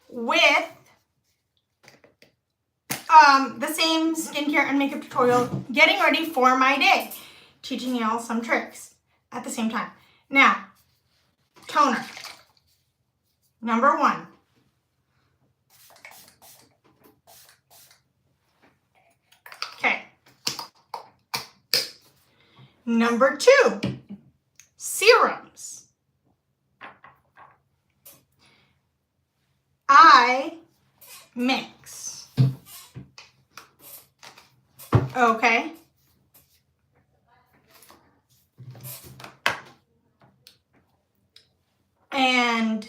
with the same skincare and makeup tutorial, getting ready for my day, teaching y'all some tricks at the same time. Now, toner, number 1. Okay. Number 2, serums. I mix. Okay. And,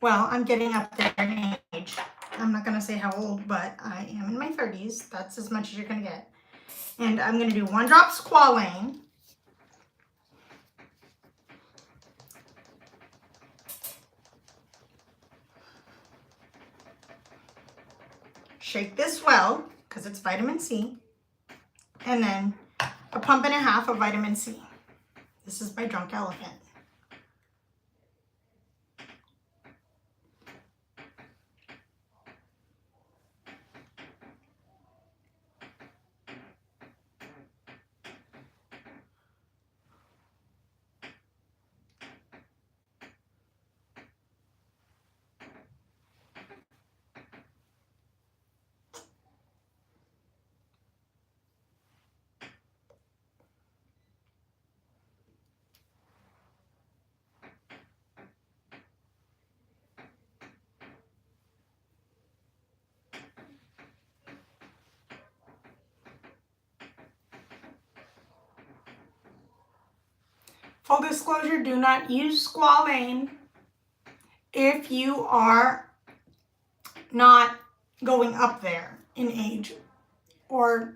well, I'm getting up there in age. I'm not going to say how old, but I am in my 30s. That's as much as you're going to get. And I'm going to do 1 drop squalane. Shake this well, because it's vitamin C. And then a pump and a half of vitamin C. This is by Drunk Elephant. Full disclosure, do not use squalane if you are not going up there in age or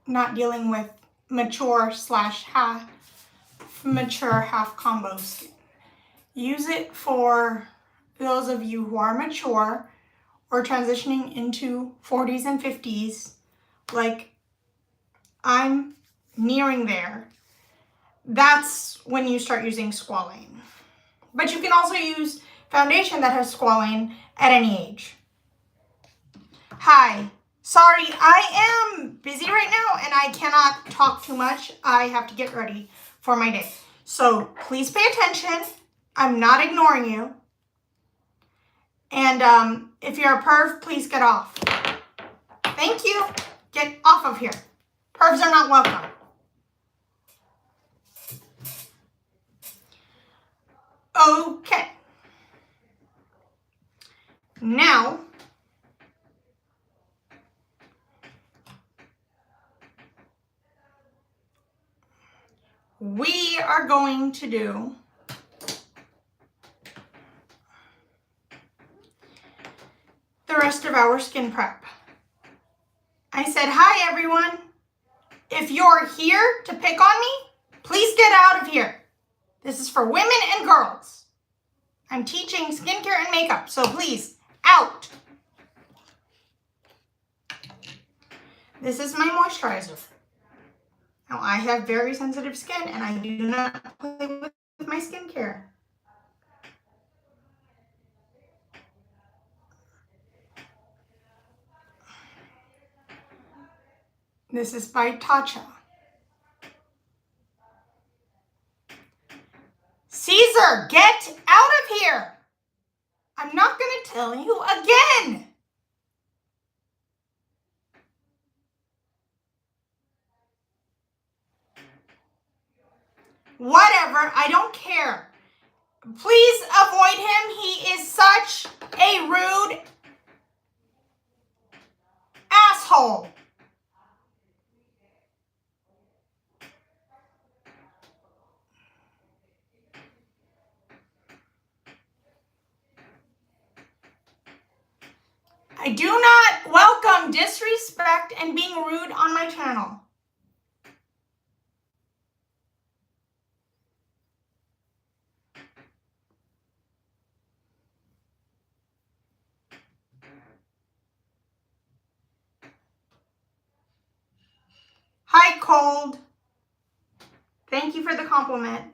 not dealing with mature / half mature half combo skin. Use it for those of you who are mature or transitioning into 40s and 50s, like I'm nearing there. That's when you start using squalane. But you can also use foundation that has squalane at any age. Hi, sorry, I am busy right now and I cannot talk too much. I have to get ready for my day. So please pay attention. I'm not ignoring you. And if you're a perv, please get off. Thank you. Get off of here. Pervs are not welcome. Okay. Now, we are going to do the rest of our skin prep. I said, hi everyone. If you're here to pick on me, please get out of here. This is for women and girls. I'm teaching skincare and makeup, so please, out. This is my moisturizer. Now, I have very sensitive skin, and I do not play with my skincare. This is by Tatcha. Caesar, get out of here! I'm not going to tell you again! Whatever, I don't care. Please avoid him. He is such a rude asshole. I do not welcome disrespect and being rude on my channel. Hi, Cold. Thank you for the compliment.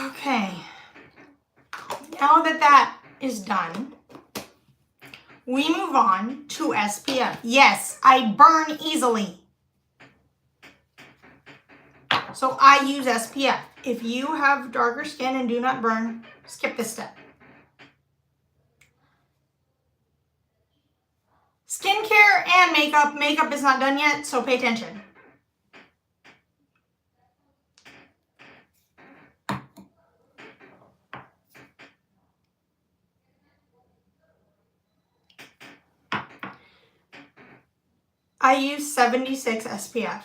Okay. Now that that is done, we move on to SPF. Yes, I burn easily, so I use SPF. If you have darker skin and do not burn, skip this step. Skincare and makeup. Makeup is not done yet, so pay attention. I use 76 SPF.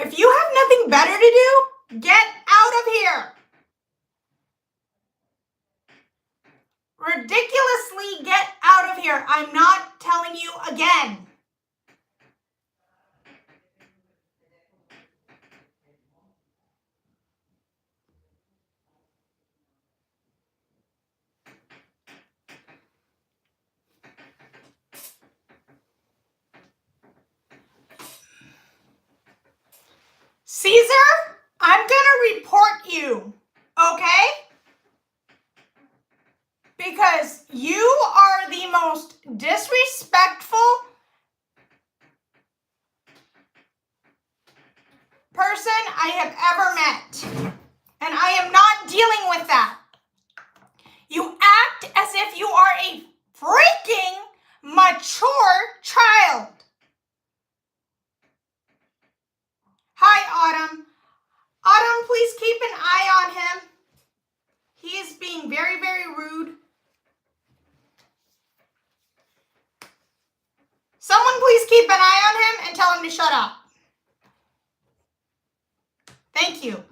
If you have nothing better to do, get out of here. Ridiculously get out of here. I'm not telling you again. Caesar, I'm gonna report you, okay? Because you are the most disrespectful person I have ever met. And I am not dealing with that. You act as if you are a freaking mature child. Hi, Autumn. Autumn, please keep an eye on him. He is being very, very rude. Someone please keep an eye on him and tell him to shut up. Thank you.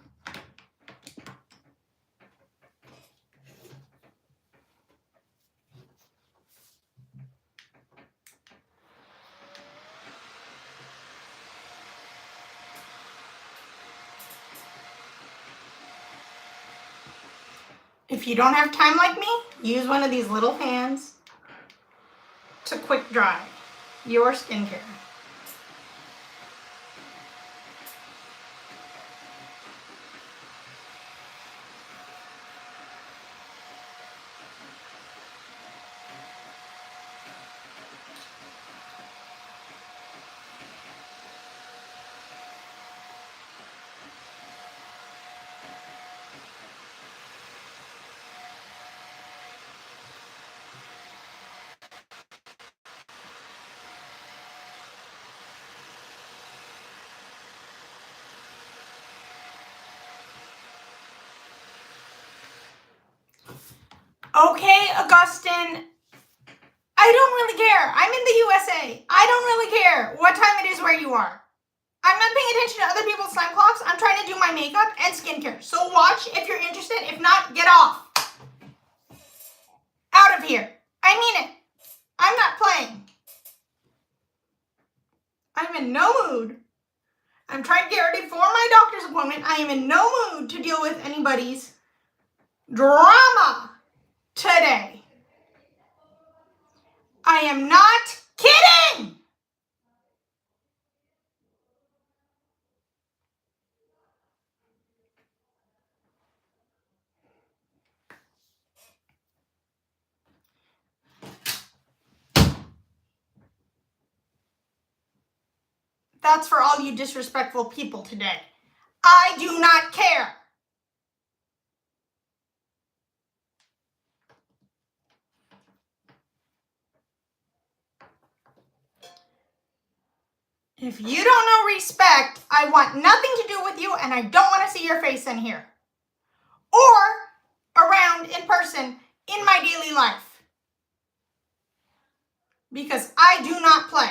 If you don't have time like me, use one of these little fans to quick dry your skincare. Okay, Augustine, I don't really care. I'm in the USA. I don't really care what time it is where you are. I'm not paying attention to other people's time clocks. I'm trying to do my makeup and skincare. So watch if you're interested. If not, get off. Out of here. I mean it. I'm not playing. I'm in no mood. I'm trying to get ready for my doctor's appointment. I am in no mood to deal with anybody's drama today. I am not kidding. That's for all you disrespectful people today. I do not care. If you don't know respect, I want nothing to do with you and I don't want to see your face in here. Or around in person in my daily life. Because I do not play.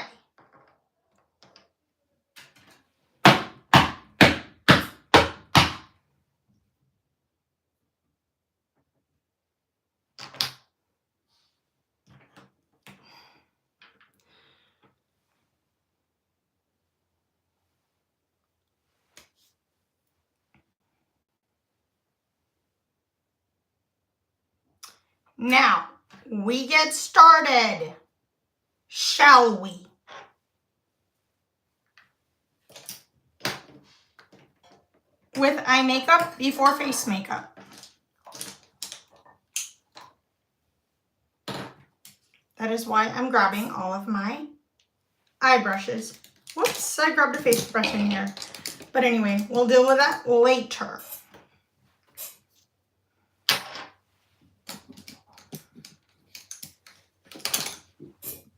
Now, we get started, shall we? With eye makeup before face makeup. That is why I'm grabbing all of my eye brushes. Whoops, I grabbed a face brush in here. But anyway, we'll deal with that later.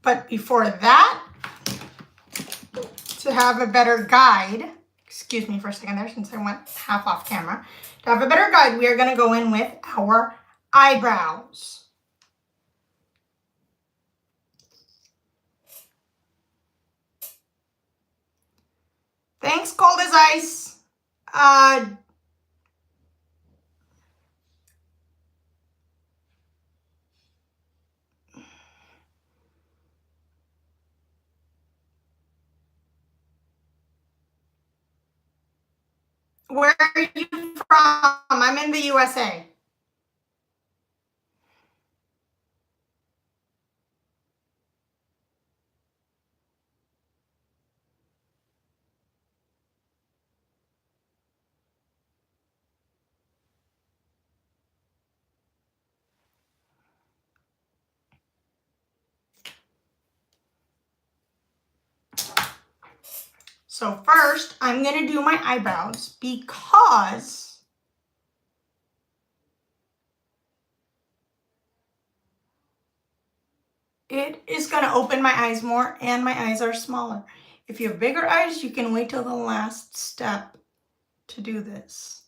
But before that, to have a better guide, excuse me for a second there since I went half off camera. To have a better guide, we are going to go in with our eyebrows. Thanks, cold as ice. Where are you from? I'm in the USA. So first, I'm going to do my eyebrows because it is going to open my eyes more and my eyes are smaller. If you have bigger eyes, you can wait till the last step to do this.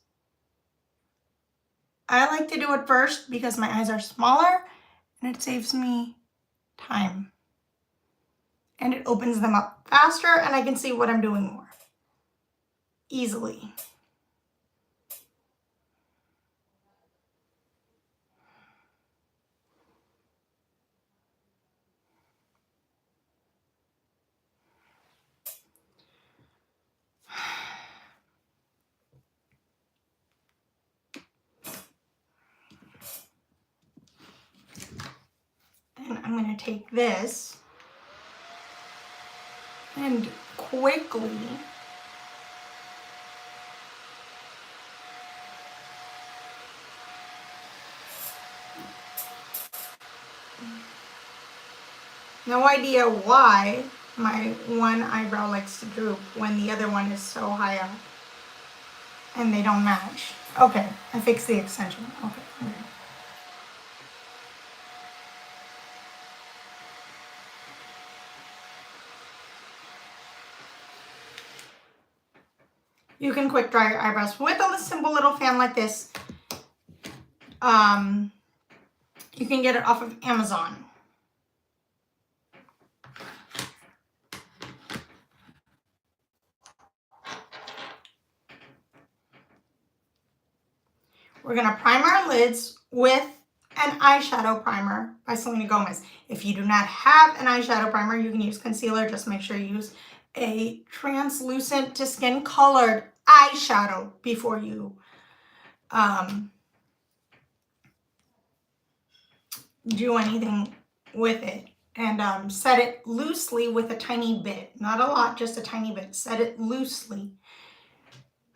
I like to do it first because my eyes are smaller and it saves me time. And it opens them up faster and I can see what I'm doing more easily. And I'm going to take this and quickly no idea why my one eyebrow likes to droop when the other one is so high up and they don't match. Okay, I fixed the extension. Okay. You can quick dry your eyebrows with a simple little fan like this. You can get it off of Amazon. We're going to prime our lids with an eyeshadow primer by Selena Gomez. If you do not have an eyeshadow primer, you can use concealer. Just make sure you use a translucent to skin colored eyeshadow before you do anything with it. And set it loosely with a tiny bit. Not a lot, just a tiny bit. Set it loosely.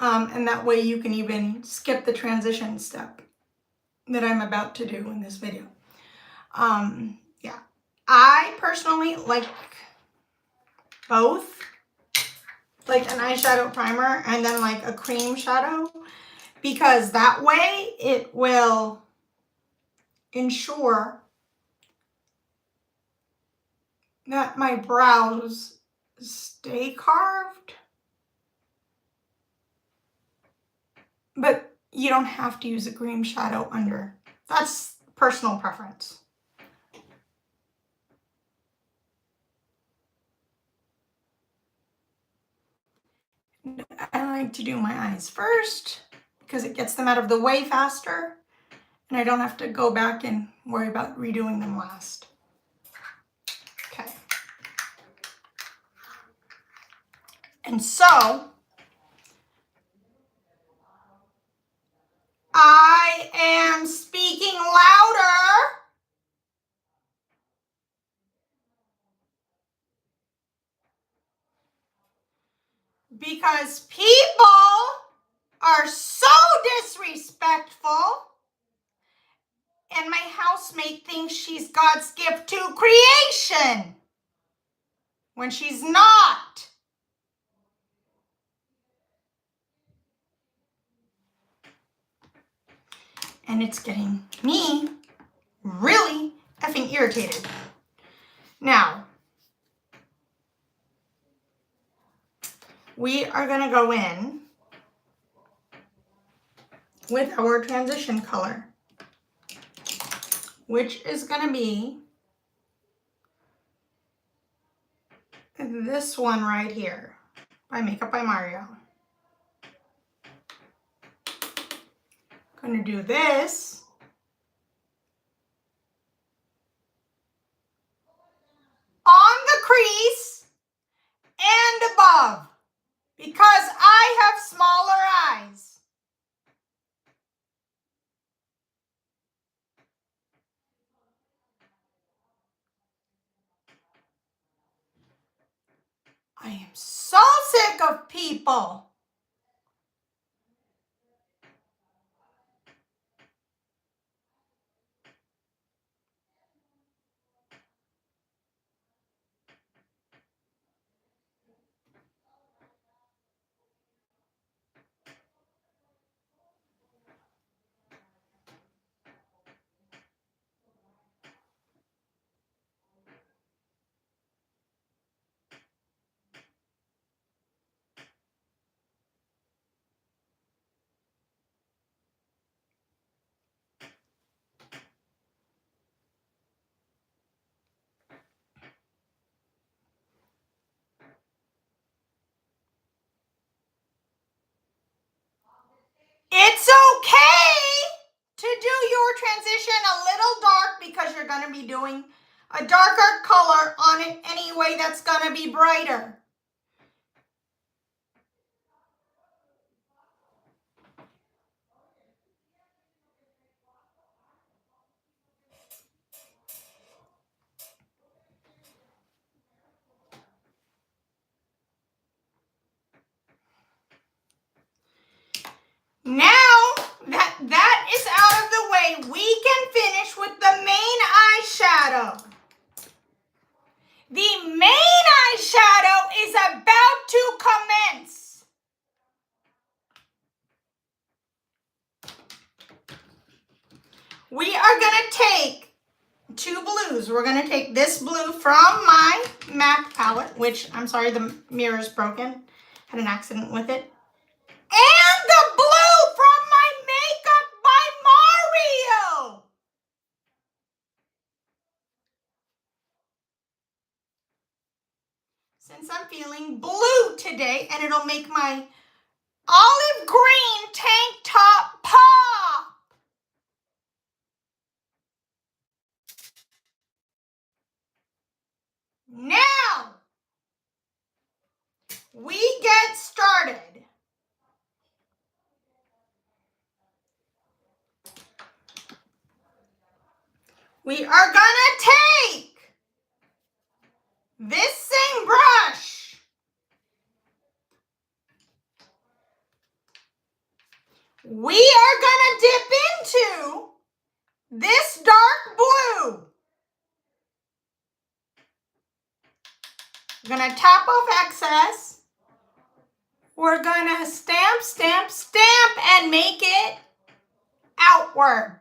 And that way you can even skip the transition step that I'm about to do in this video. Yeah, I personally like both, like an eyeshadow primer and then like a cream shadow, because that way it will ensure that my brows stay carved, but you don't have to use a cream shadow under. That's personal preference. I like to do my eyes first because it gets them out of the way faster and I don't have to go back and worry about redoing them last. Okay. And so I am speaking louder because people are so disrespectful, and my housemate thinks she's God's gift to creation when she's not. And it's getting me really effing irritated. Now, we are going to go in with our transition color, which is going to be this one right here by Makeup by Mario. I'm going to do this on the crease and above because I have smaller eyes. I am so sick of people. It's okay to do your transition a little dark because you're going to be doing a darker color on it anyway that's going to be brighter. Now that is out of the way, we can finish with the main eyeshadow. The main eyeshadow is about to commence. We are going to take two blues. We're going to take this blue from my MAC palette, which, I'm sorry, the mirror is broken. Had an accident with it. And the blue from my Makeup by Mario. Since I'm feeling blue today, and it'll make my olive green tank top pop. Now, we get started. We are gonna take this same brush we are gonna dip into this dark blue. We're gonna tap off excess. We're gonna stamp, stamp, stamp, and make it outward.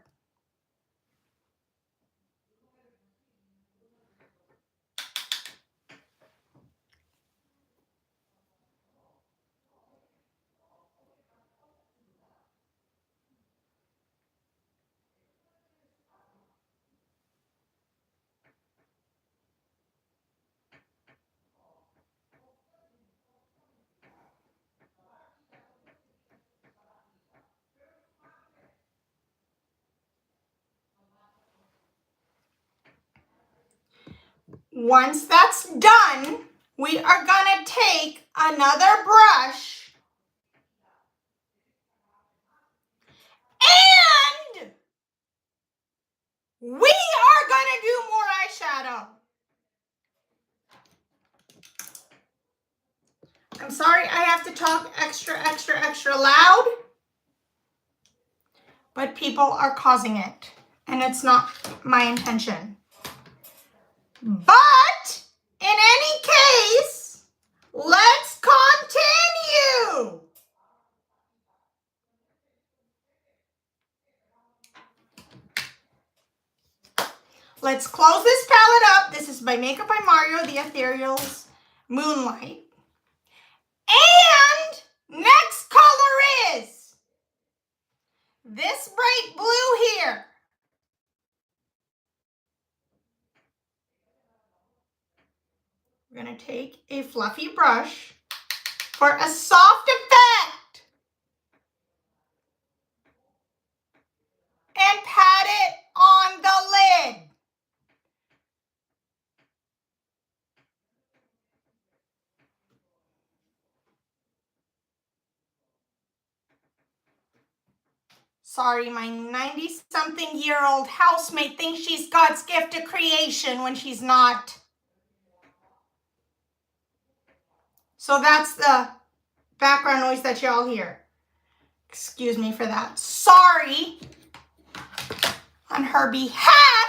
Once that's done, we are gonna take another brush and we are gonna do more eyeshadow. I'm I'm sorry I have to talk extra loud, but people are causing it, and it's not my intention. But in any case, let's continue. Let's close this palette up. This is by Makeup by Mario, the Ethereal's Moonlight. And next color is this bright blue here. We're going to take a fluffy brush for a soft effect and pat it on the lid. Sorry, my 90-something-year-old housemate thinks she's God's gift to creation when she's not. So that's the background noise that y'all hear. Excuse me for that. Sorry. On her behalf,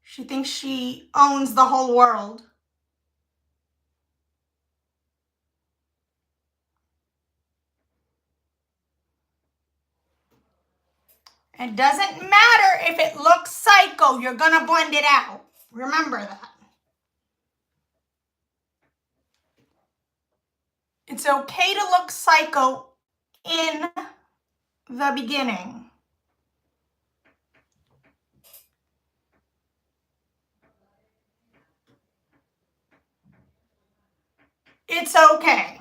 she thinks she owns the whole world. It doesn't matter if it looks psycho, you're gonna blend it out. Remember that. It's okay to look psycho in the beginning. It's okay.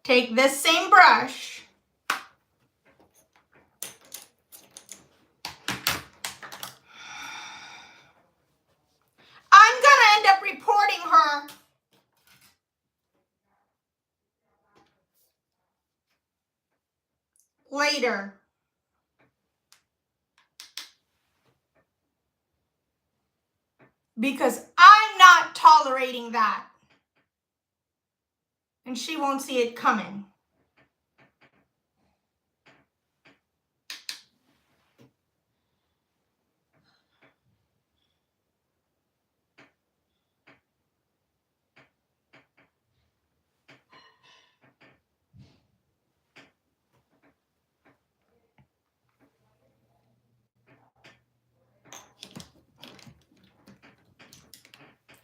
Take this same brush. I'm gonna end up reporting her later. Because I'm not tolerating that. And she won't see it coming.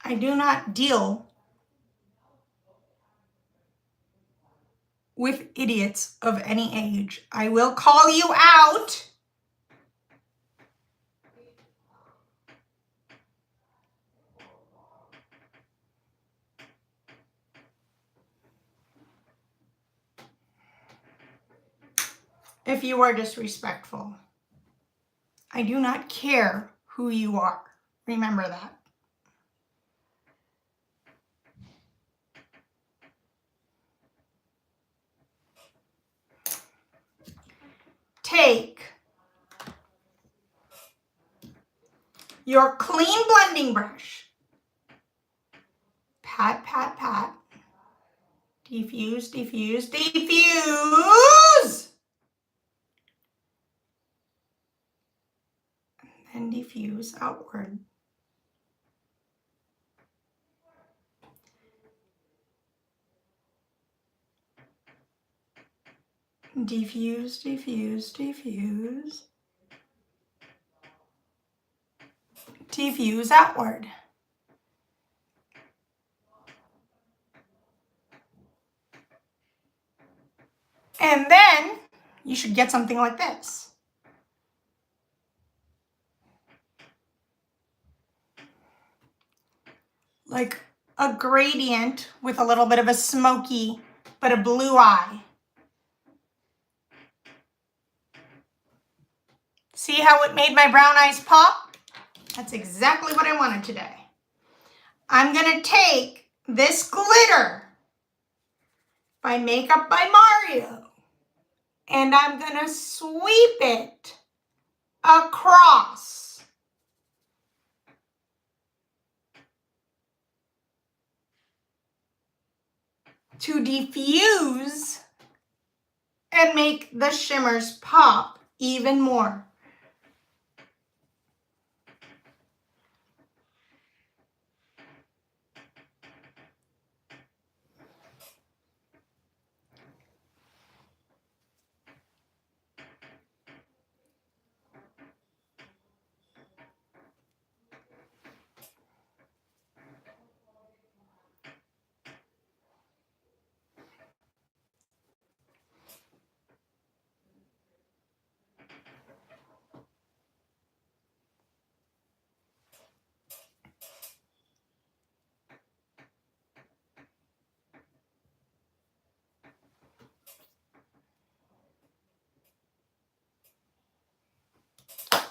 I do not deal with idiots of any age. I will call you out. If you are disrespectful. I do not care who you are. Remember that. Take your clean blending brush. Pat, pat, pat. Diffuse, diffuse, diffuse. And diffuse outward. Diffuse, diffuse, diffuse. Diffuse outward. And then you should get something like this. Like a gradient with a little bit of a smoky, but a blue eye. See how it made my brown eyes pop? That's exactly what I wanted today. I'm gonna take this glitter by Makeup by Mario, and I'm gonna sweep it across to diffuse and make the shimmers pop even more.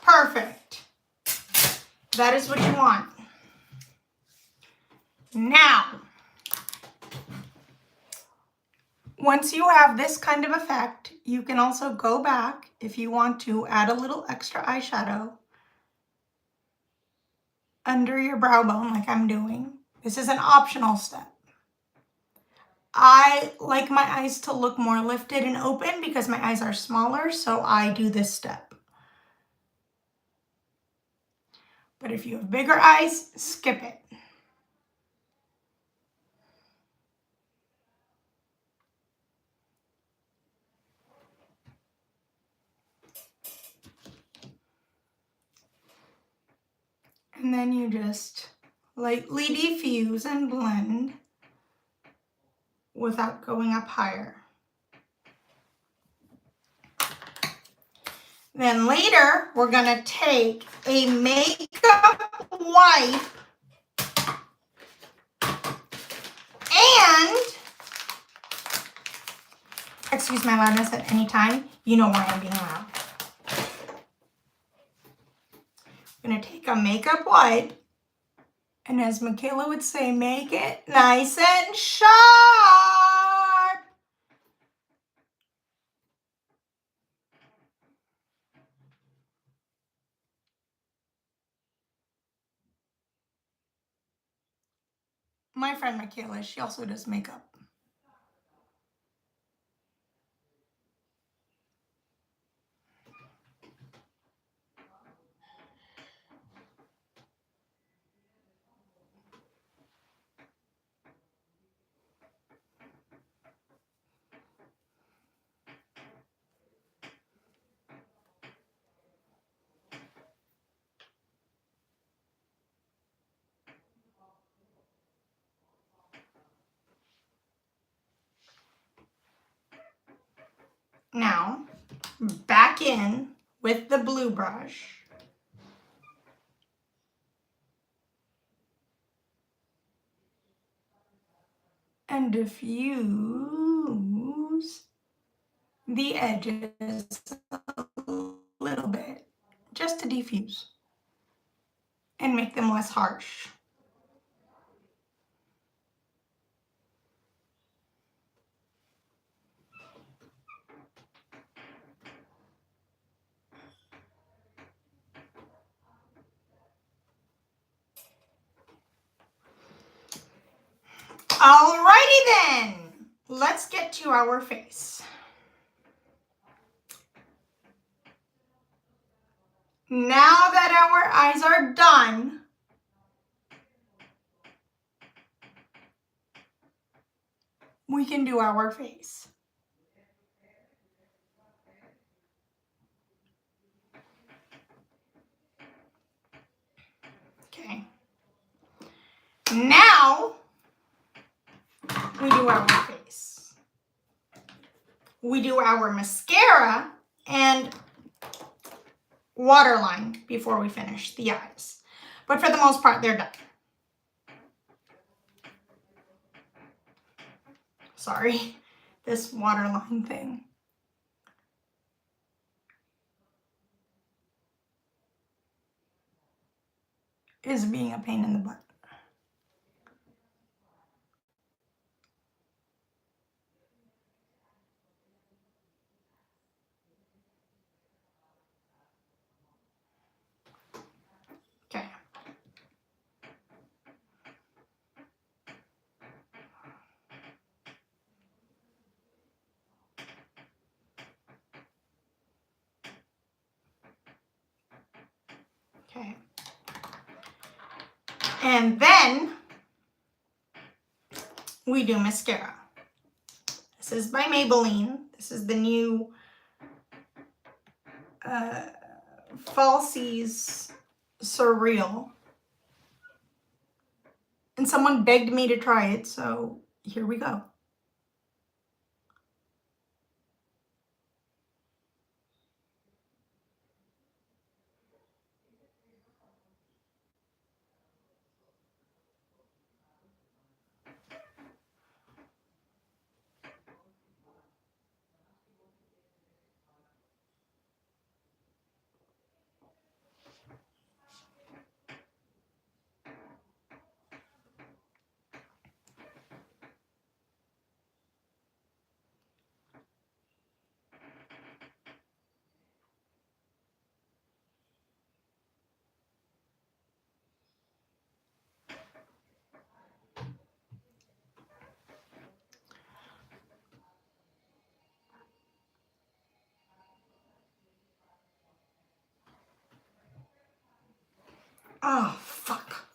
Perfect. That is what you want. Now, once you have this kind of effect, you can also go back if you want to add a little extra eyeshadow under your brow bone like I'm doing. This is an optional step. I like my eyes to look more lifted and open because my eyes are smaller, so I do this step. But if you have bigger eyes, skip it. And then you just lightly diffuse and blend without going up higher. Then later, we're gonna take a makeup wipe and, excuse my loudness at any time, you know why I'm being loud. I'm gonna take a makeup wipe, and as Michaela would say, make it nice and sharp. My friend Michaela, she also does makeup. Now, back in with the blue brush. And diffuse the edges a little bit, just to diffuse and make them less harsh. Alrighty then, let's get to our face. Now that our eyes are done, we can do our face. Okay. Now, we do our face. We do our mascara and waterline before we finish the eyes. But for the most part, they're done. Sorry, this waterline thing is being a pain in the butt. Okay. Okay. And then we do mascara. This is by Maybelline. This is the new Falsies Surreal. And someone begged me to try it, so here we go. Oh, fuck.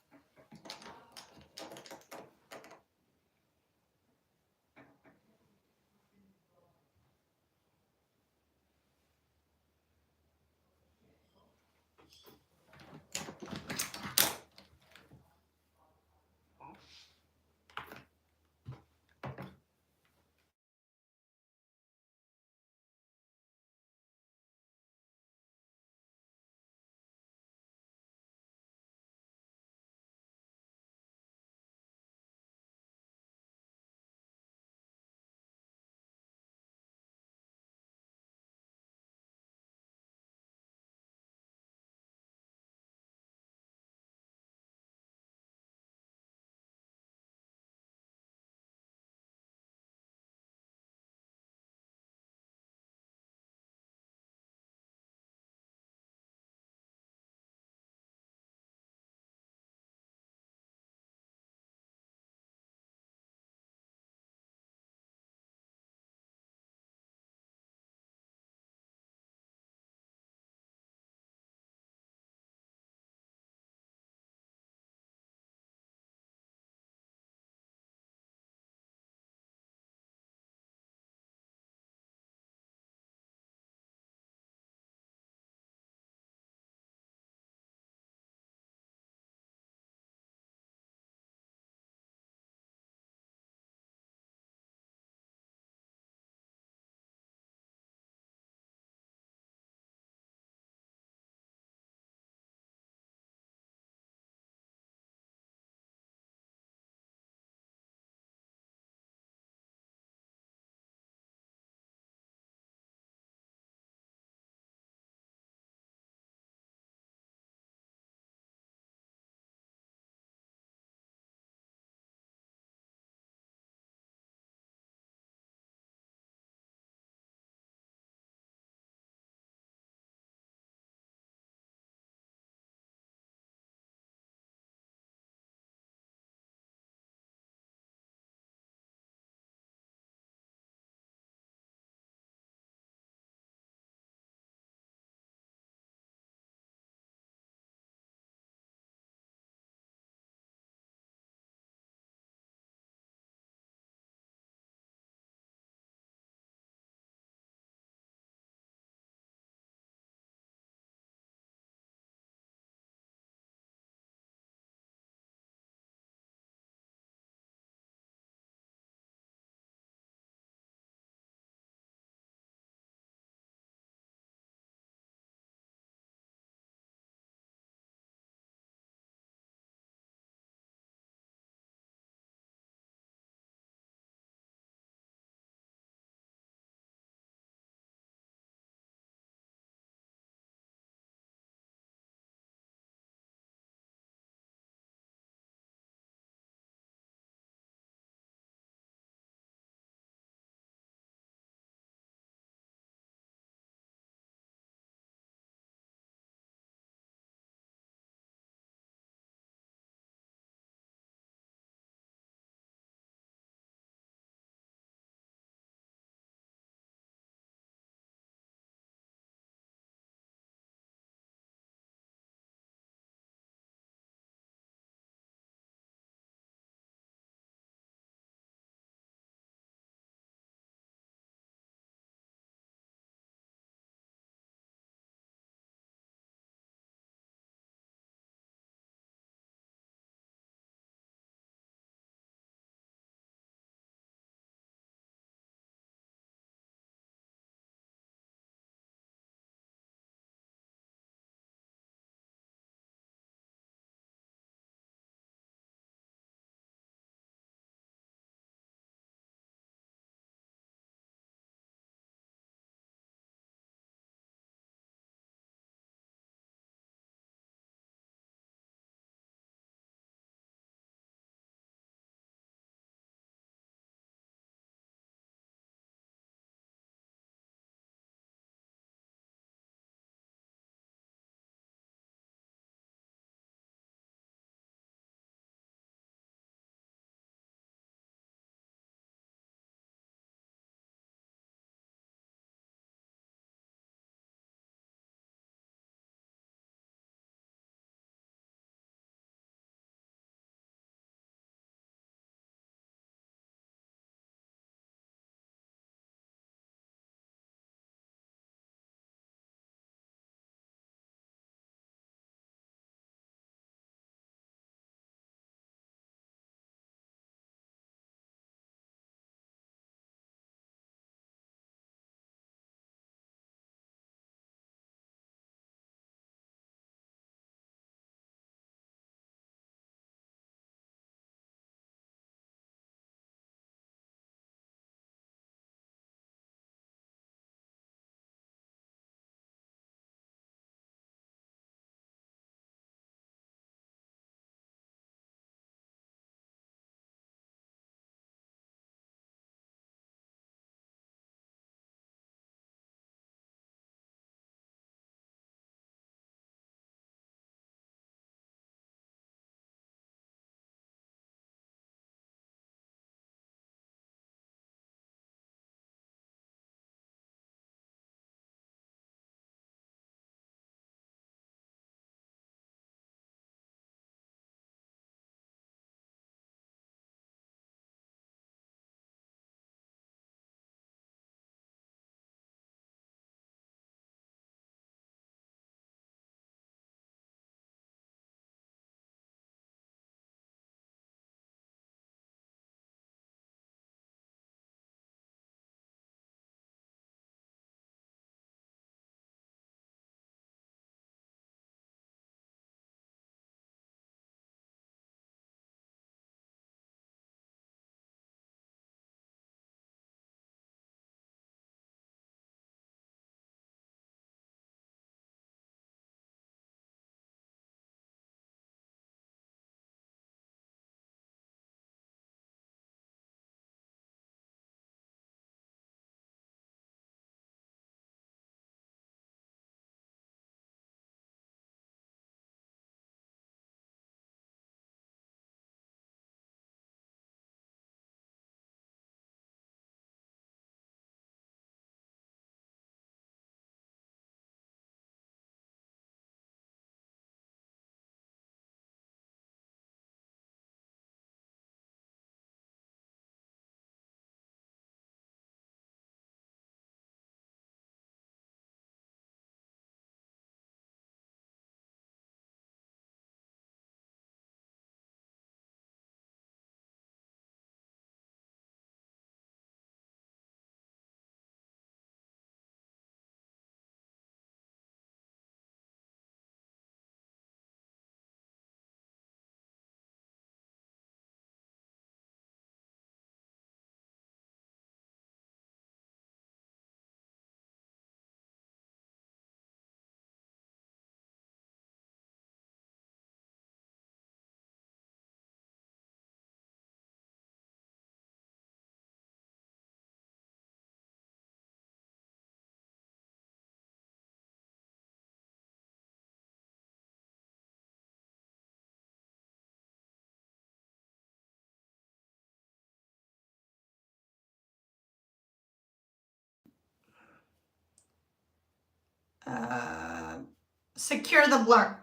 secure the blur.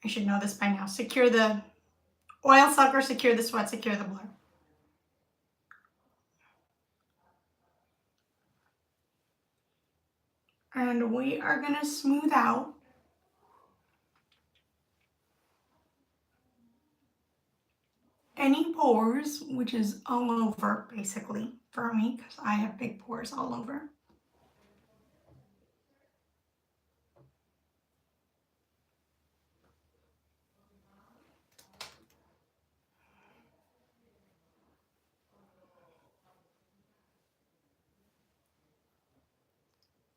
I should know this by now. Secure the oil sucker, secure the sweat, secure the blur. And we are going to smooth out any pores, which is all over basically for me because I have big pores all over.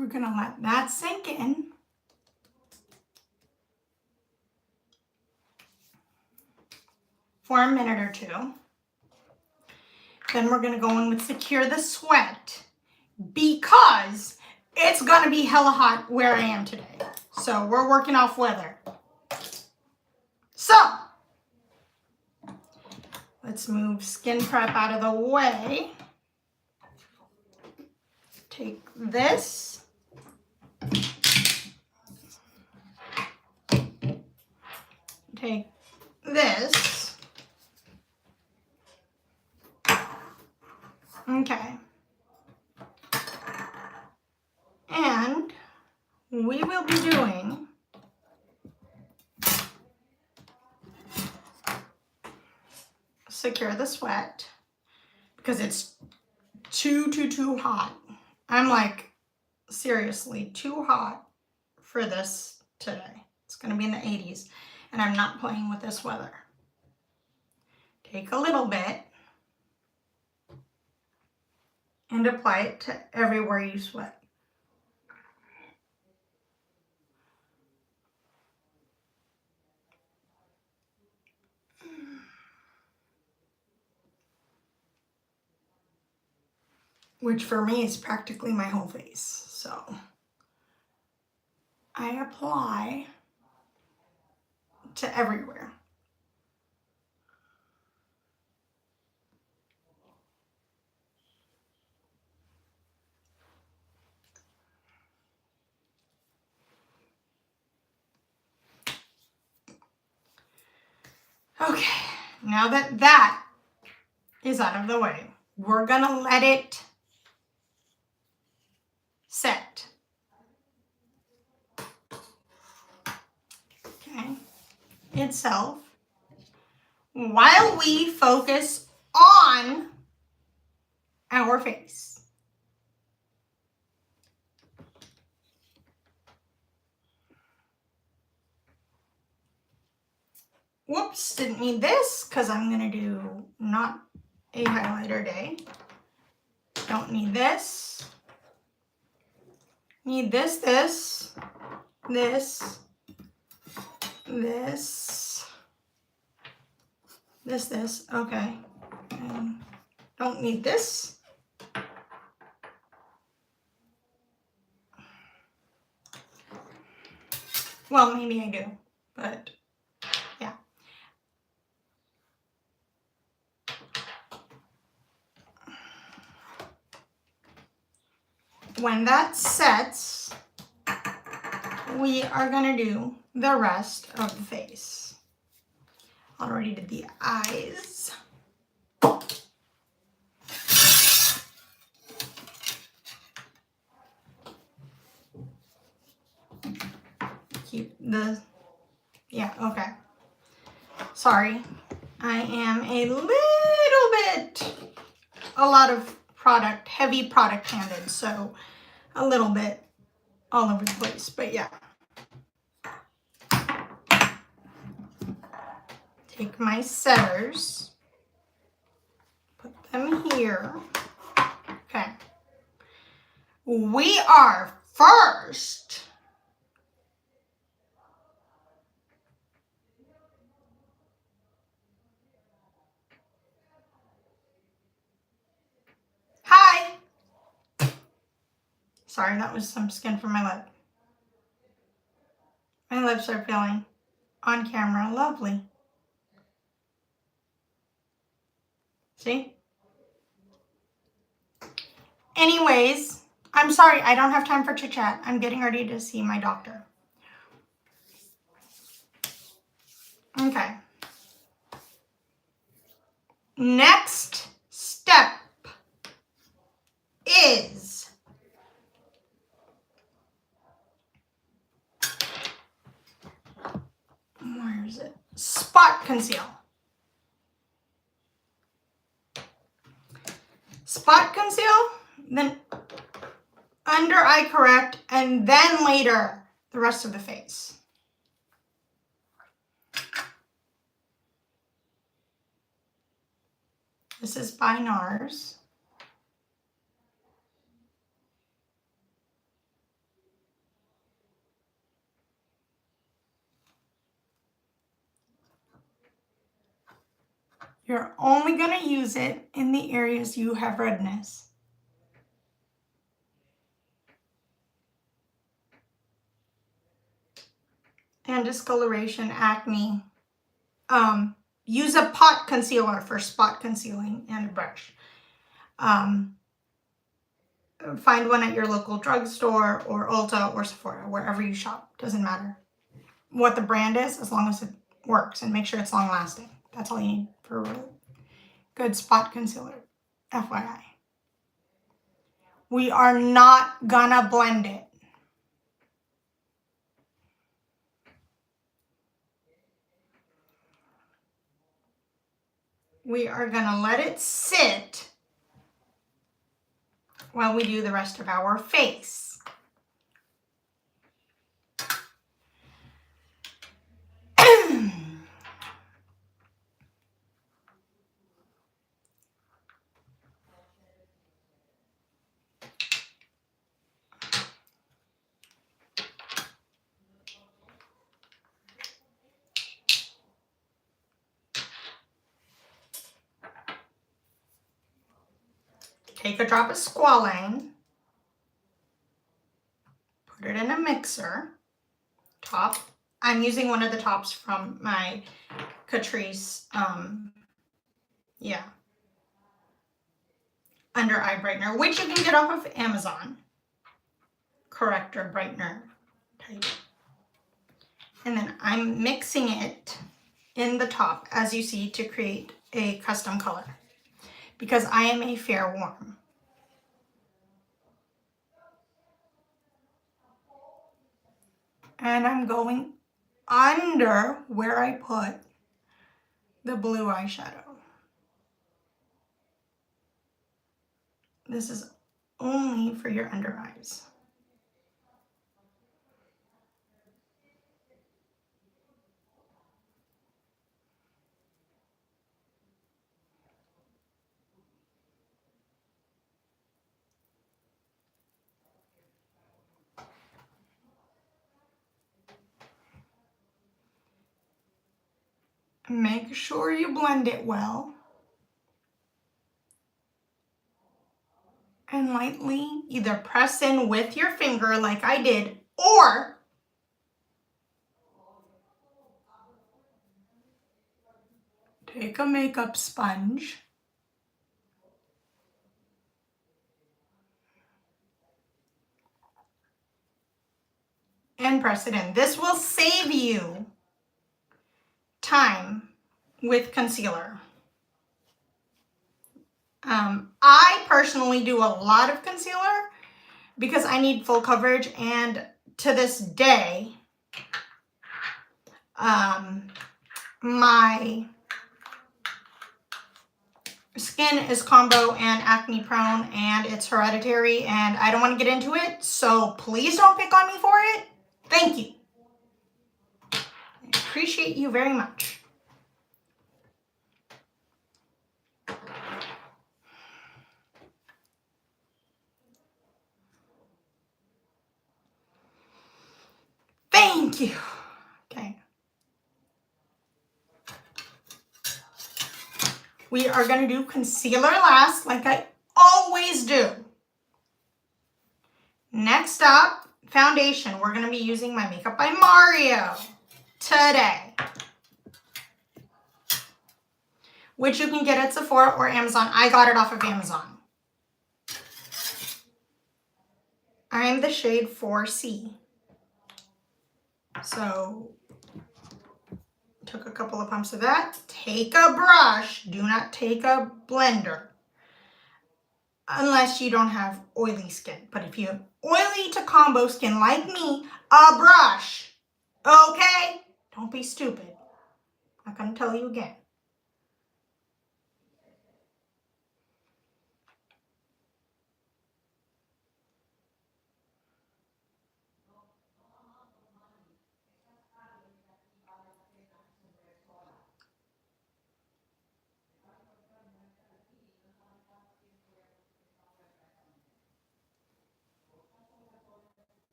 We're going to let that sink in. For a minute or two. Then we're going to go in with Secure the Sweat because it's going to be hella hot where I am today. So we're working off weather. So let's move Skin Prep out of the way. Take this. Take this. Okay. And we will be doing Secure the Sweat because it's too hot. I'm like, seriously, too hot for this today. It's going to be in the 80s and I'm not playing with this weather. Take a little bit and apply it to everywhere you sweat. Which for me is practically my whole face. So I apply to everywhere. Okay, now that that is out of the way, we're gonna let it set. Okay, itself, while we focus on our face. Whoops, didn't need this because I'm going to do not a highlighter day. Don't need this. Need this, this, this, this. Okay. And don't need this. Well, maybe I do, but yeah. When that sets, we are going to do the rest of the face. Already did the eyes. Keep the, yeah, okay. Sorry, I am a lot of product, heavy product handed, so a little bit all over the place, but yeah. Take my setters, put them here. Okay. We are first hi. Sorry, that was some skin from my lip. My lips are feeling on camera lovely. See? Anyways, I'm sorry, I don't have time for chit chat. I'm getting ready to see my doctor. Okay. Next step is where is it? Spot conceal. Spot conceal, then under eye correct, and then later the rest of the face. This is by NARS. You're only going to use it in the areas you have redness. And discoloration, acne. Use a pot concealer for spot concealing and a brush. Find one at your local drugstore or Ulta or Sephora, wherever you shop. Doesn't matter what the brand is, as long as it works, and make sure it's long lasting. That's all you need for a really good spot concealer, FYI. We are not gonna blend it. We are gonna let it sit while we do the rest of our face. Take a drop of squalane, put it in a mixer, top. I'm using one of the tops from my Catrice, under eye brightener, which you can get off of Amazon. Corrector brightener type. And then I'm mixing it in the top, as you see, to create a custom color, because I am a fair warm. And I'm going under where I put the blue eyeshadow. This is only for your under eyes. Make sure you blend it well. And lightly either press in with your finger like I did, or take a makeup sponge and press it in. This will save you time with concealer. I personally do a lot of concealer because I need full coverage, and to this day, my skin is combo and acne prone, and it's hereditary, and I don't want to get into it, so please don't pick on me for it. Thank you. I appreciate you very much. Thank you. Okay. We are going to do concealer last, like I always do. Next up, foundation. We're going to be using my Makeup by Mario today, which you can get at Sephora or Amazon. I got it off of Amazon. I'm the shade 4C. So took a couple of pumps of that. Take a brush. Do not take a blender. Unless you don't have oily skin. But if you have oily to combo skin like me, a brush. Okay? Don't be stupid. I'm not going to tell you again.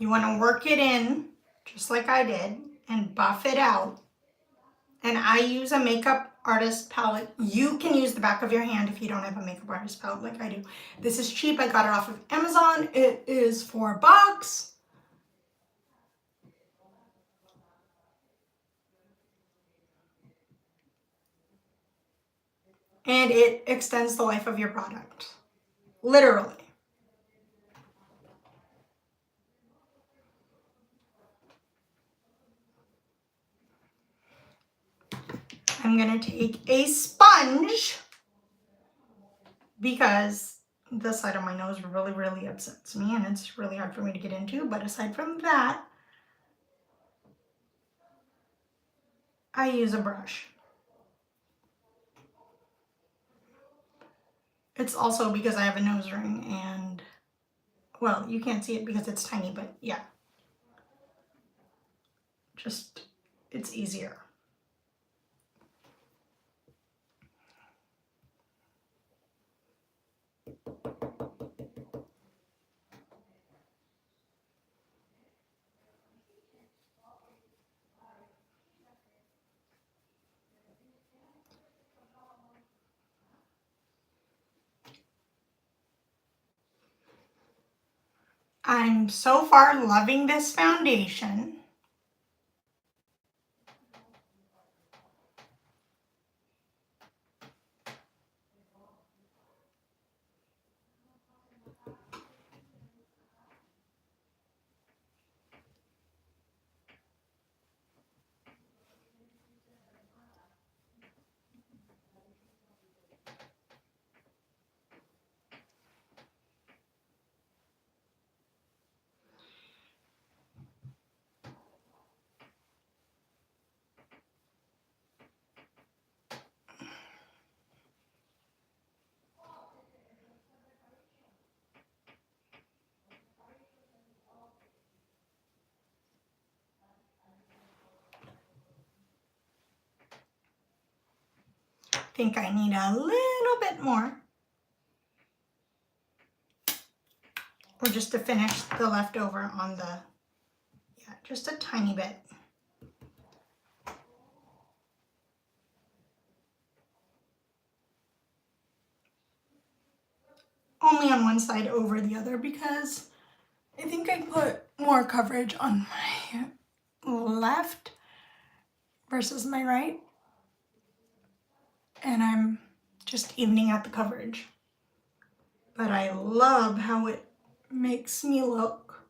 You want to work it in, just like I did, and buff it out. And I use a makeup artist palette. You can use the back of your hand if you don't have a makeup artist palette like I do. This is cheap. I got it off of Amazon. It is $4. And it extends the life of your product. Literally. I'm going to take a sponge because this side of my nose really, really upsets me and it's really hard for me to get into. But aside from that, I use a brush. It's also because I have a nose ring and, well, you can't see it because it's tiny, but yeah. Just, it's easier. I'm so far loving this foundation. I think I need a little bit more. Or just to finish the leftover on the, yeah, just a tiny bit. Only on one side over the other because I think I put more coverage on my left versus my right. And I'm just evening out the coverage. But I love how it makes me look.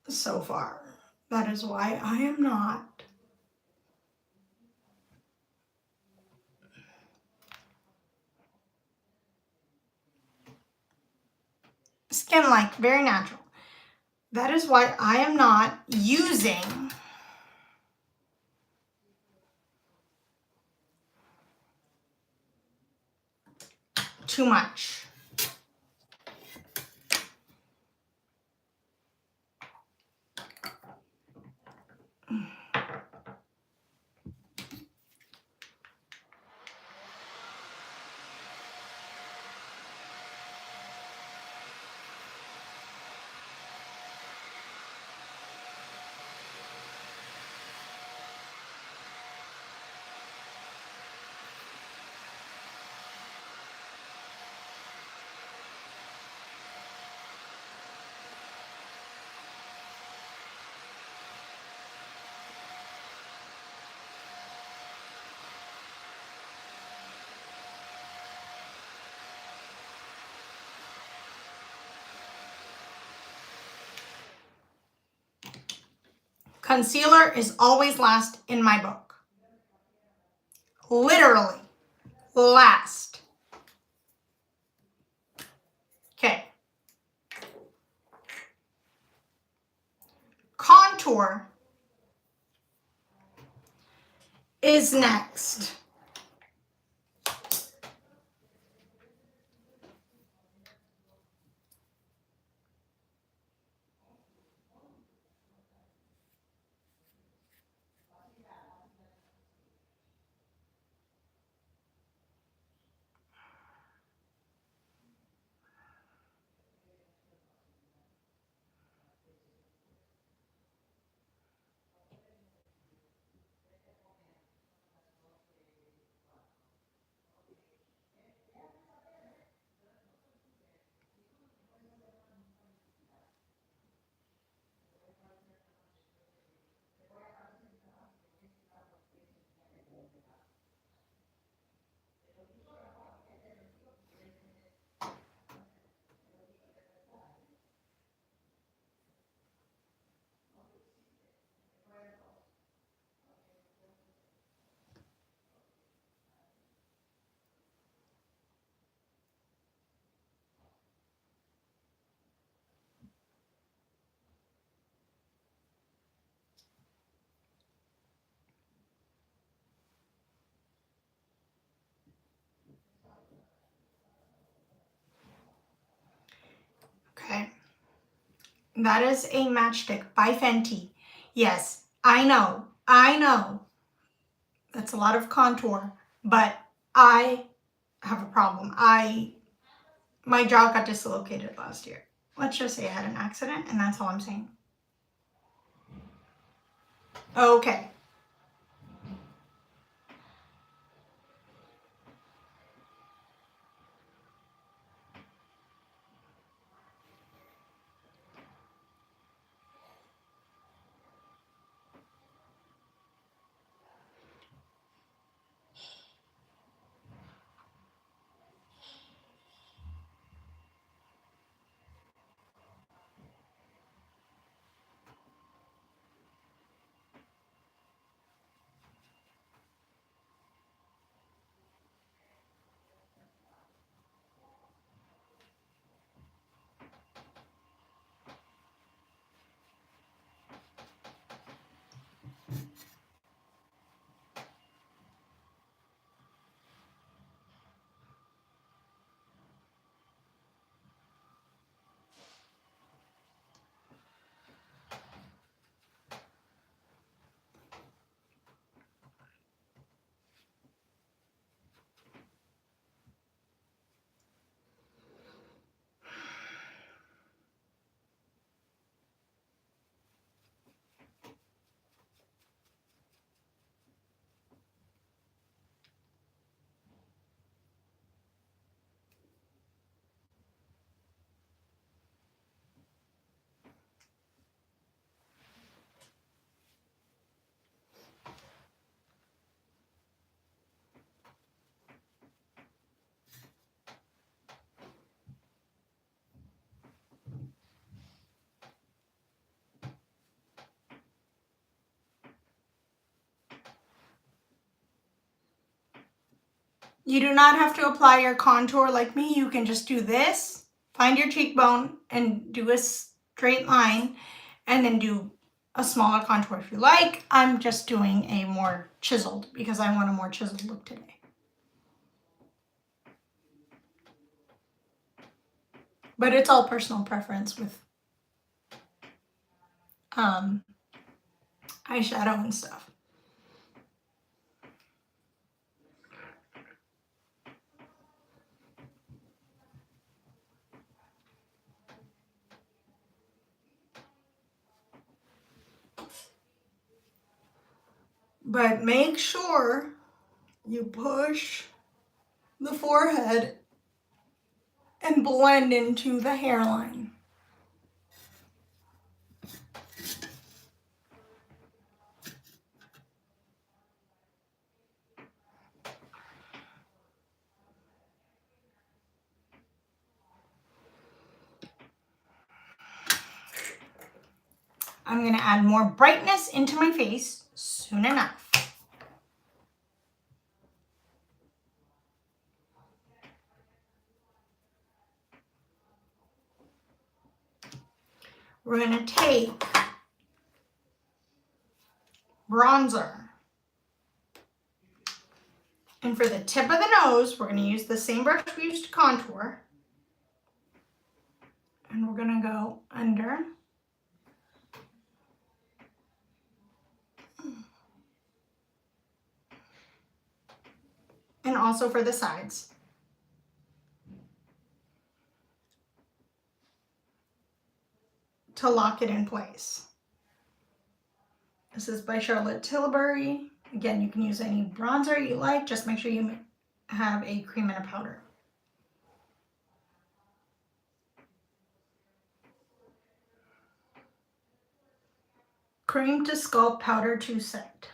So far. That is why I am not skin-like, very natural. That is why I am not using too much. Concealer is always last in my book. Literally last. Okay. Contour is next. Okay. That is a matchstick by Fenty. Yes, I know. That's a lot of contour, but I have a problem. My jaw got dislocated last year. Let's just say I had an accident, and that's all I'm saying. Okay. You do not have to apply your contour like me. You can just do this, find your cheekbone, and do a straight line, and then do a smaller contour if you like. I'm just doing a more chiseled because I want a more chiseled look today. But it's all personal preference with eyeshadow and stuff. But make sure you push the forehead and blend into the hairline. I'm going to add more brightness into my face soon enough. We're going to take bronzer. And for the tip of the nose, we're going to use the same brush we used to contour. And we're going to go under. And also for the sides. To lock it in place. This is by Charlotte Tilbury. Again, you can use any bronzer you like. Just make sure you have a cream and a powder. Cream to sculpt, powder to set.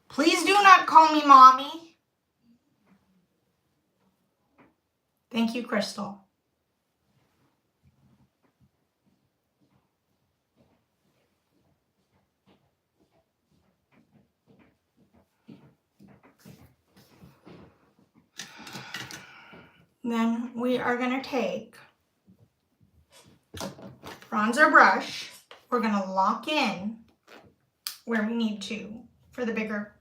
Please do not call me mommy. Thank you, Crystal. Then we are going to take bronzer brush. We're going to lock in where we need to for the bigger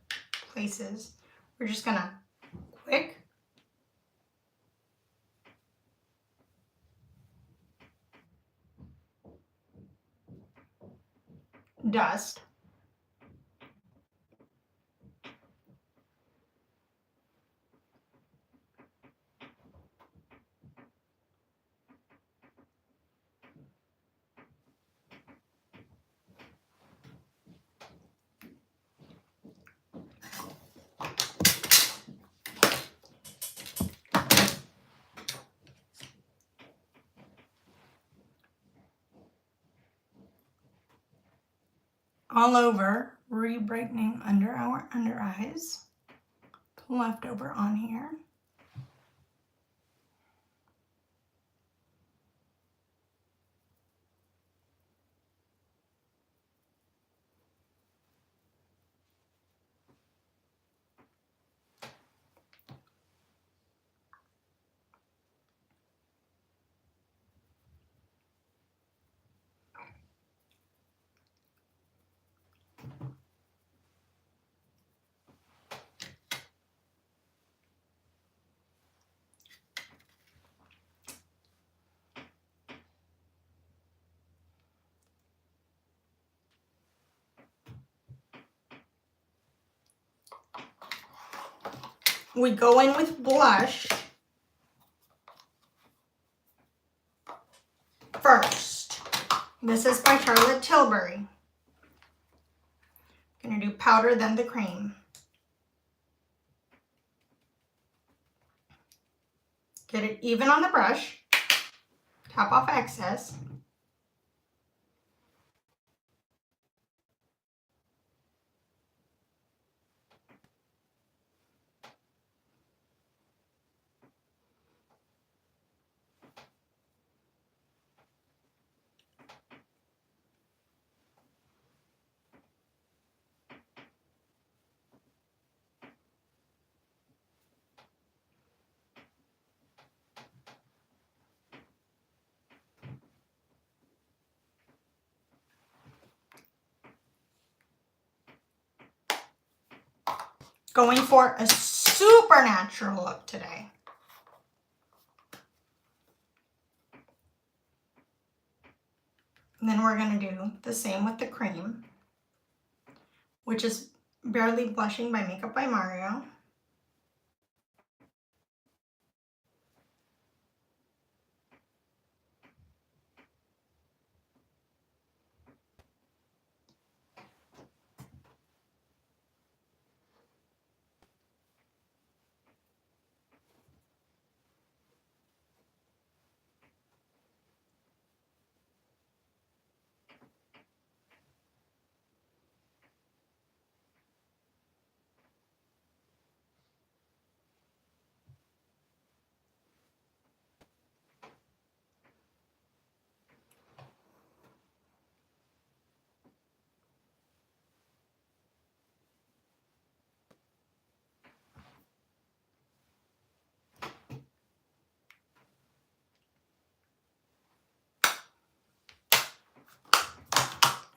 places. We're just going to quick dust. All over, re-brightening under our under eyes. Leftover on here. We go in with blush first. This is by Charlotte Tilbury. I'm going to do powder, then the cream. Get it even on the brush. Tap off excess. Going for a super natural look today. And then we're going to do the same with the cream, which is Barely Blushing by Makeup by Mario.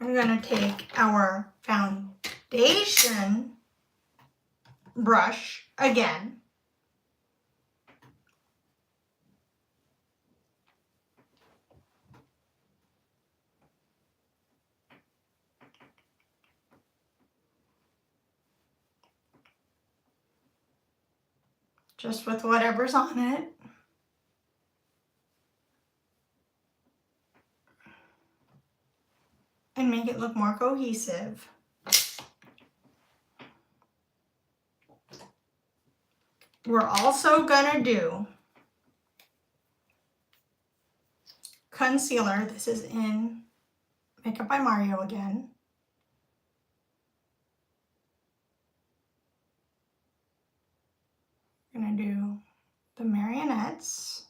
We're going to take our foundation brush again. Just with whatever's on it. And make it look more cohesive. We're also gonna do concealer. This is in Makeup by Mario again. We're gonna do the marionettes.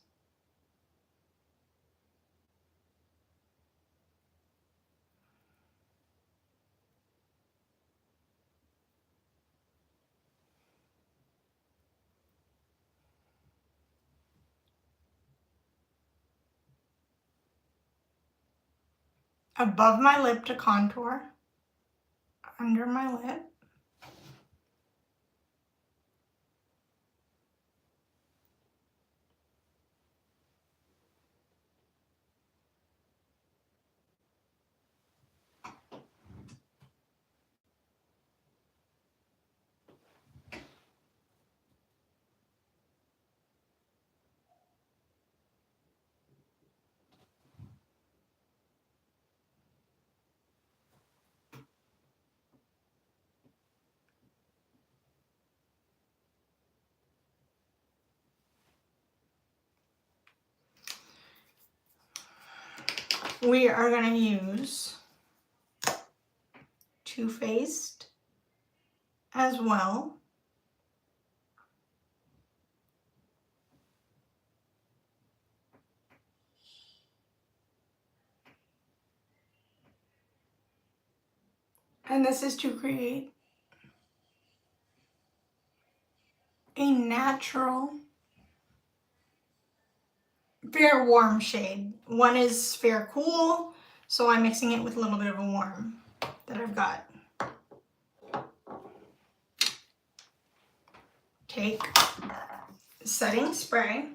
Above my lip to contour, under my lip. We are going to use Too Faced as well. And this is to create a natural fair warm shade. One is fair cool, so I'm mixing it with a little bit of a warm that I've got. Take setting spray.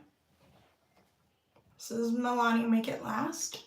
This is Milani Make It Last.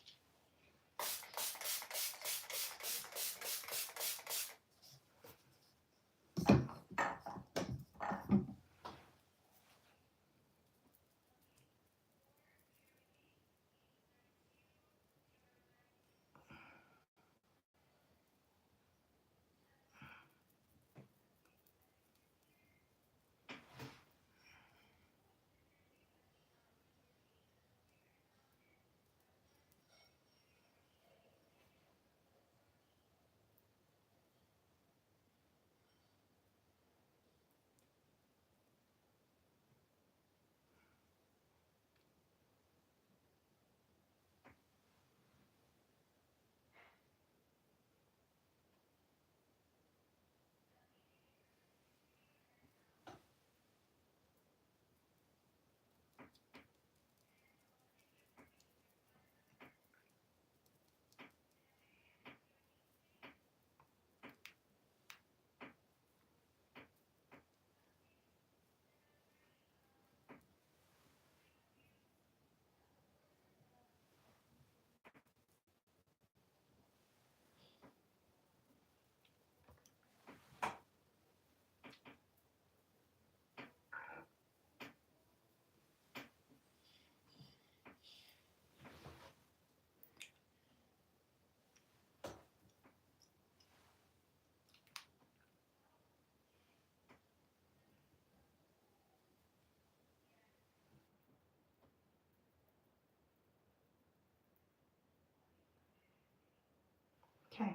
Okay.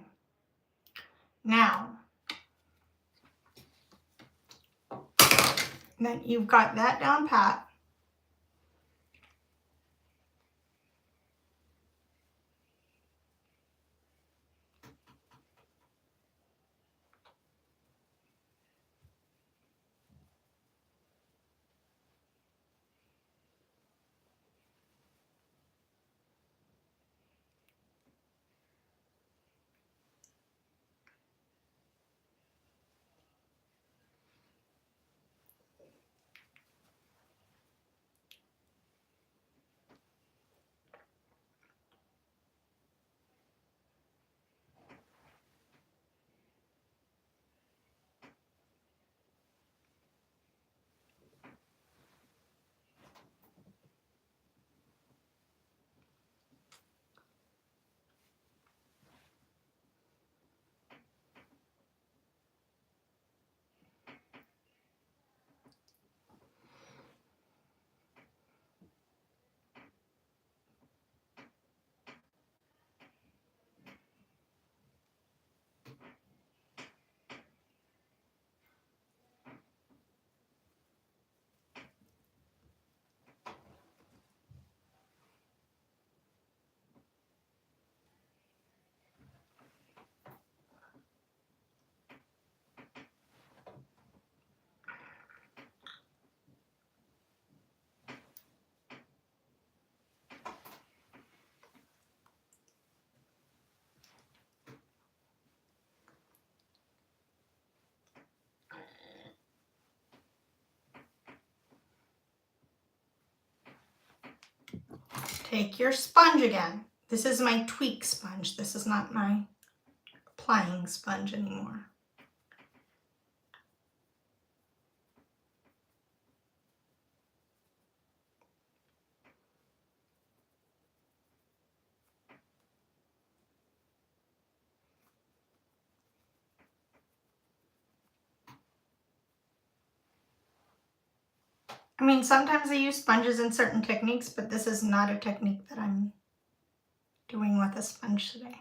Now, that you've got that down pat, take your sponge again. This is my tweak sponge. This is not my applying sponge anymore. I mean, sometimes I use sponges in certain techniques, but this is not a technique that I'm doing with a sponge today.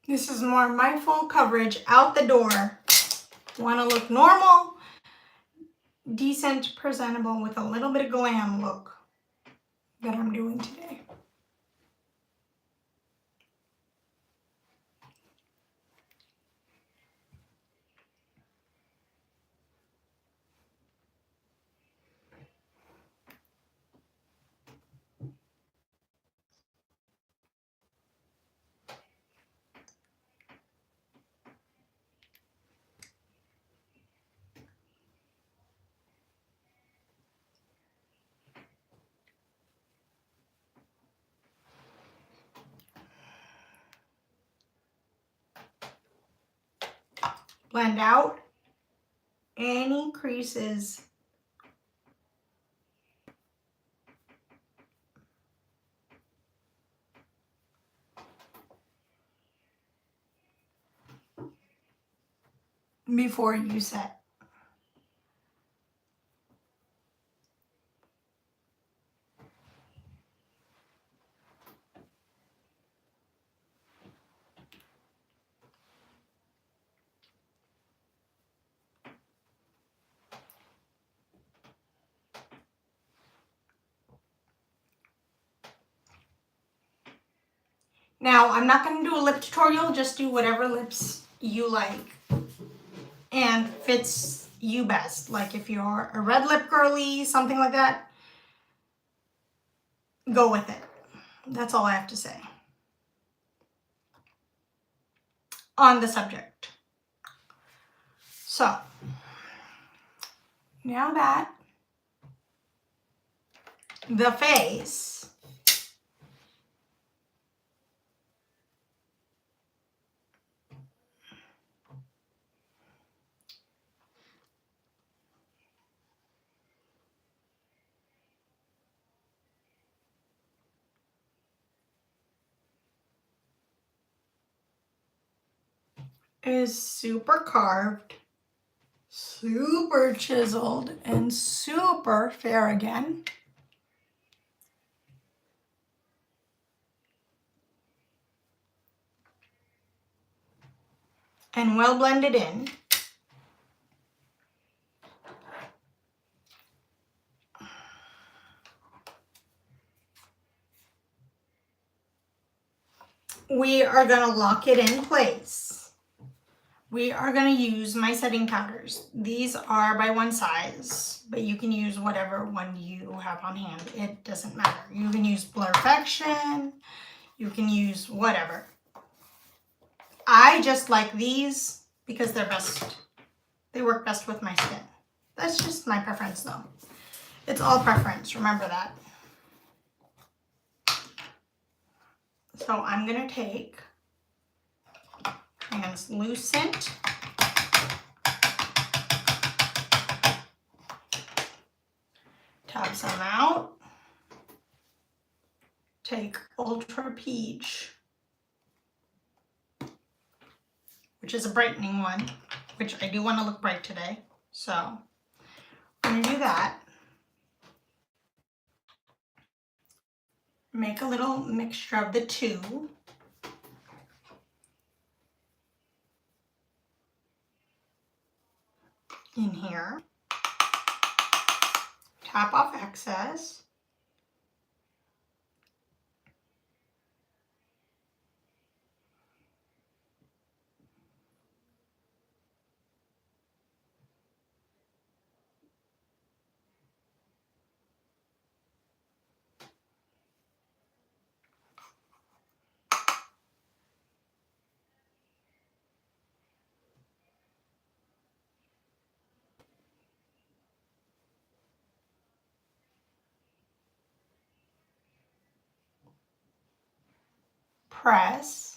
This is more my full coverage out the door. Want to look normal, decent, presentable with a little bit of glam look that I'm doing today. Blend out any creases. Before you set. Now, I'm not going to do a lip tutorial, just do whatever lips you like and fits you best. Like if you're a red lip girly, something like that, go with it. That's all I have to say on the subject. So, now that the face is super carved, super chiseled and super fair again. And well blended in. We are going to lock it in place. We are going to use my setting powders. These are by one size, but you can use whatever one you have on hand. It doesn't matter. You can use Blurfection. You can use whatever. I just like these because they're best. They work best with my skin. That's just my preference though. It's all preference, remember that. So I'm going to take translucent tap some out. Take Ultra Peach, which is a brightening one, which I do want to look bright today. So I'm going to do that. Make a little mixture of the two. In here. Tap off excess. Press.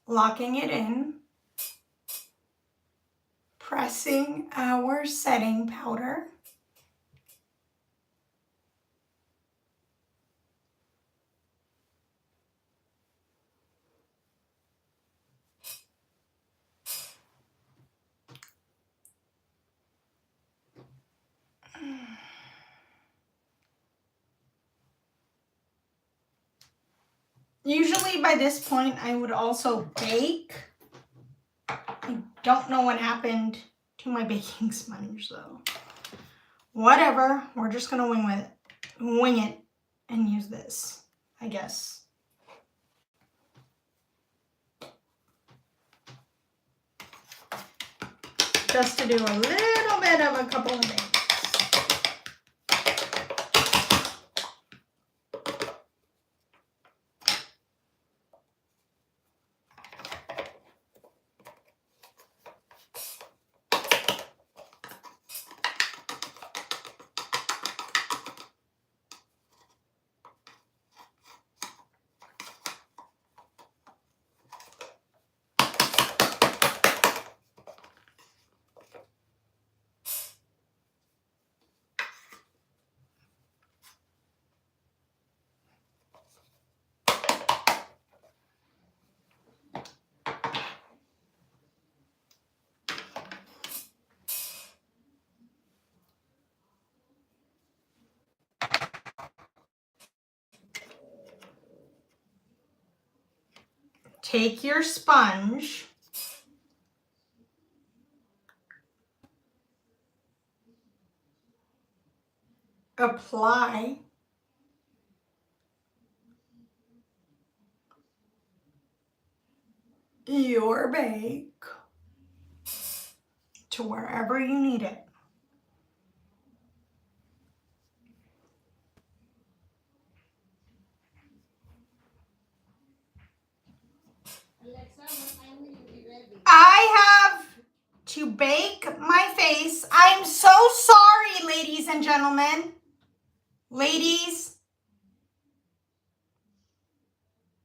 Locking it in, pressing our setting powder. Usually by this point, I would also bake. I don't know what happened to my baking sponge, though. Whatever. We're just going to wing it and use this, I guess. Just to do a little bit of a couple of things. Take your sponge, apply your bake to wherever you need it. I have to bake my face. I'm so sorry, ladies and gentlemen. Ladies,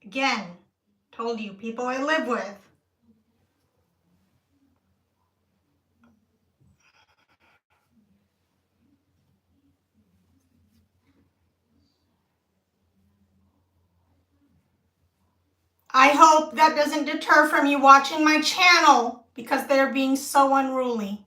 again, told you, people I live with. I hope that doesn't deter from you watching my channel because they're being so unruly.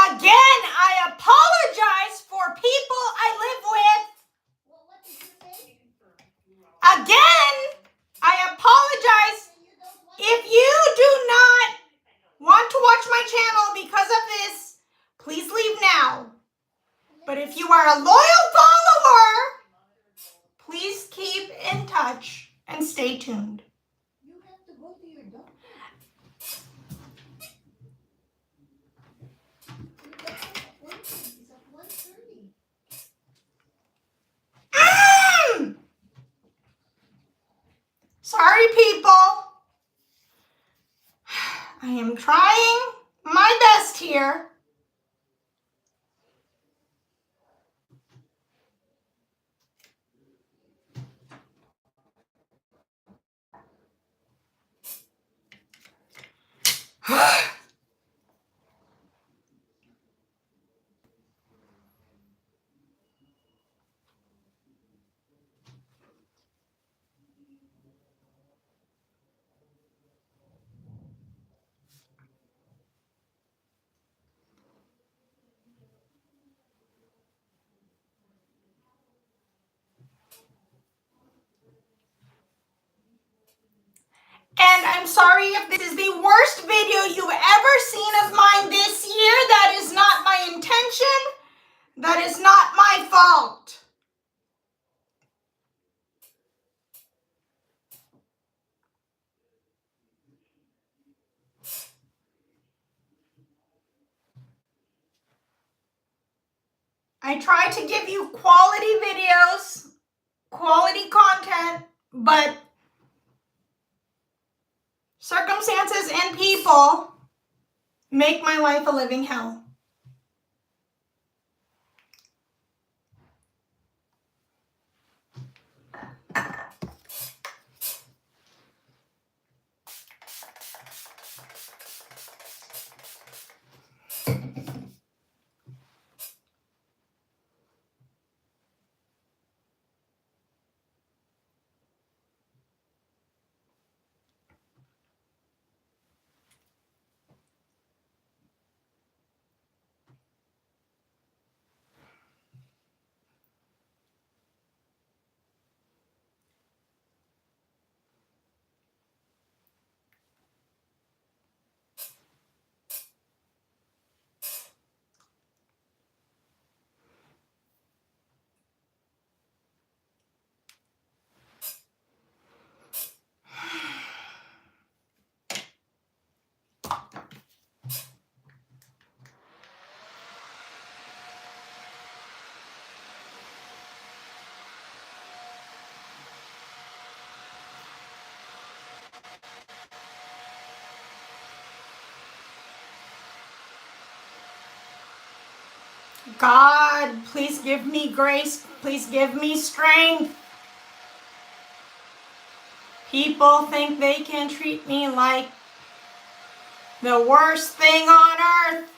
Again, I apologize for people I live with. Again, I apologize if you do not want to watch my channel because of this. Please leave now. But if you are a loyal follower, please keep in touch and stay tuned. You have to go to your doctor. Your doctor's appointment is at 1:30. Sorry, people. I am trying my best here. And I'm sorry if this is the worst video you've ever seen of mine this year. That is not my intention. That is not my fault. I try to give you quality videos, quality content, but circumstances and people make my life a living hell. God, please give me grace. Please give me strength. People think they can treat me like the worst thing on earth.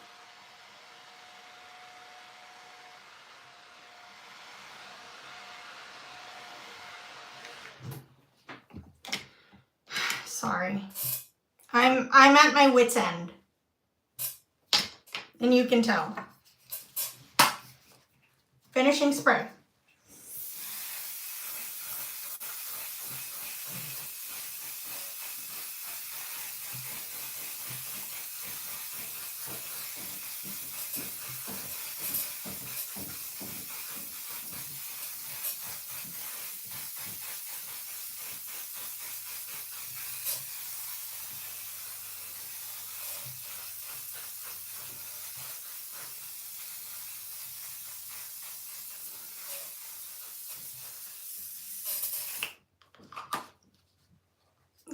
Sorry. I'm at my wit's end. And you can tell. Finishing spray.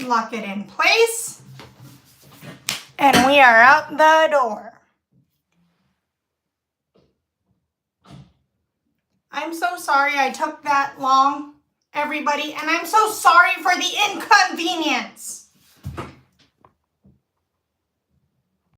Lock it in place. And we are out the door. I'm so sorry I took that long, everybody, and I'm so sorry for the inconvenience.